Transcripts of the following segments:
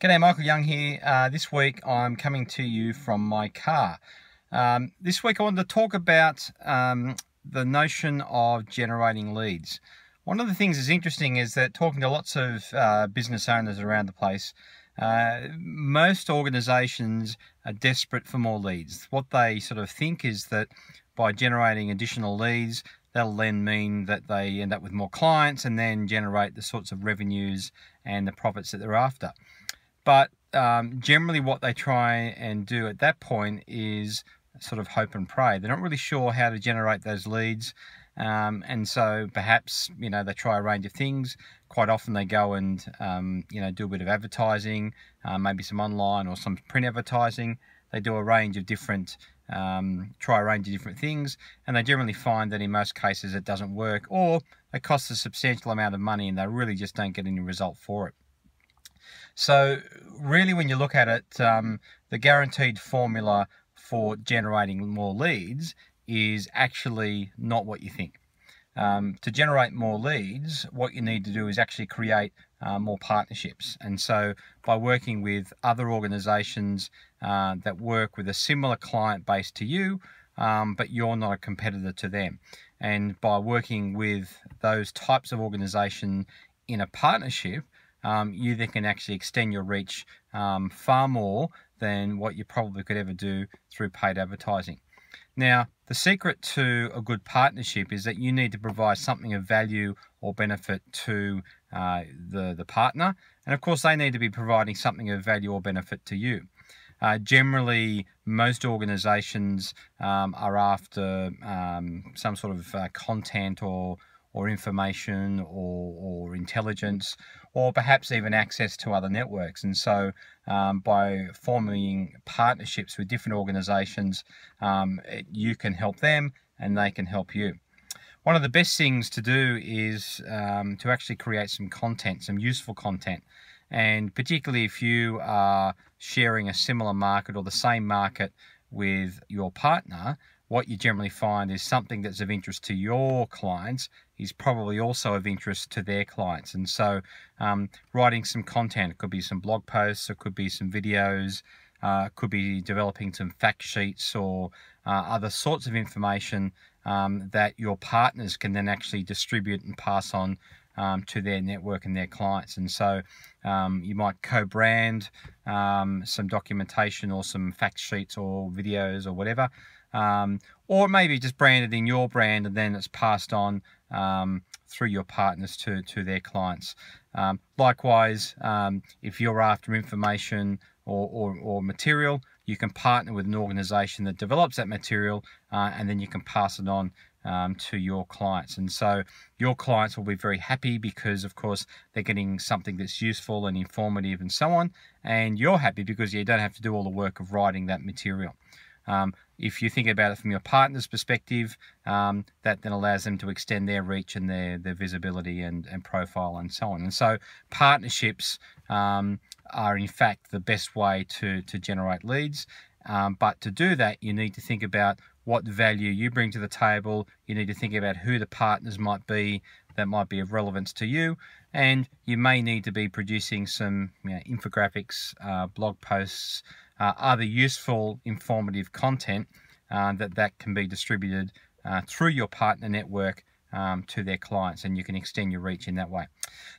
G'day, Michael Young here. This week I'm coming to you from my car. This week I wanted to talk about the notion of generating leads. One of the things that's interesting is that talking to lots of business owners around the place, most organisations are desperate for more leads. What they sort of think is that by generating additional leads, that'll then mean that they end up with more clients and then generate the sorts of revenues and the profits that they're after. But generally what they try and do at that point is sort of hope and pray. They're not really sure how to generate those leads. And so perhaps, they try a range of things. Quite often they go and, do a bit of advertising, maybe some online or some print advertising. They do a range of different, try a range of different things. And they generally find that in most cases it doesn't work, or it costs a substantial amount of money and they really just don't get any result for it. So really, when you look at it, the guaranteed formula for generating more leads is actually not what you think. To generate more leads, what you need to do is actually create more partnerships. And so by working with other organizations that work with a similar client base to you, but you're not a competitor to them. And by working with those types of organization in a partnership, you then can actually extend your reach far more than what you probably could ever do through paid advertising. Now, the secret to a good partnership is that you need to provide something of value or benefit to the partner. And of course, they need to be providing something of value or benefit to you. Generally, most organizations are after some sort of content or information or intelligence, or perhaps even access to other networks. And so by forming partnerships with different organizations, you can help them and they can help you. One of the best things to do is to actually create some content, some useful content. And particularly if you are sharing a similar market or the same market with your partner, what you generally find is something that's of interest to your clients is probably also of interest to their clients. And so writing some content, it could be some blog posts, it could be some videos, could be developing some fact sheets or other sorts of information that your partners can then actually distribute and pass on to their network and their clients. And so you might co-brand some documentation or some fact sheets or videos or whatever, or maybe just branded in your brand and then it's passed on through your partners to their clients. Likewise, if you're after information or material, you can partner with an organization that develops that material and then you can pass it on to your clients. And so your clients will be very happy because, of course, they're getting something that's useful and informative and so on. And you're happy because you don't have to do all the work of writing that material. If you think about it from your partner's perspective, that then allows them to extend their reach and their visibility and profile and so on. And so partnerships are in fact the best way to generate leads. But to do that, you need to think about what value you bring to the table. You need to think about who the partners might be that might be of relevance to you. And you may need to be producing some infographics, blog posts, other useful, informative content that can be distributed through your partner network to their clients, and you can extend your reach in that way.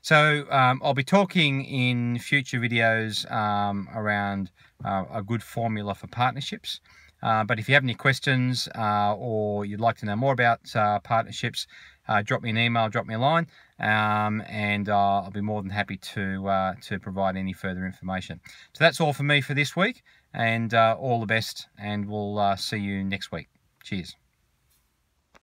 So I'll be talking in future videos around a good formula for partnerships. But if you have any questions or you'd like to know more about partnerships, drop me an email, drop me a line, and I'll be more than happy to provide any further information. So that's all for me for this week, and all the best, and we'll see you next week. Cheers.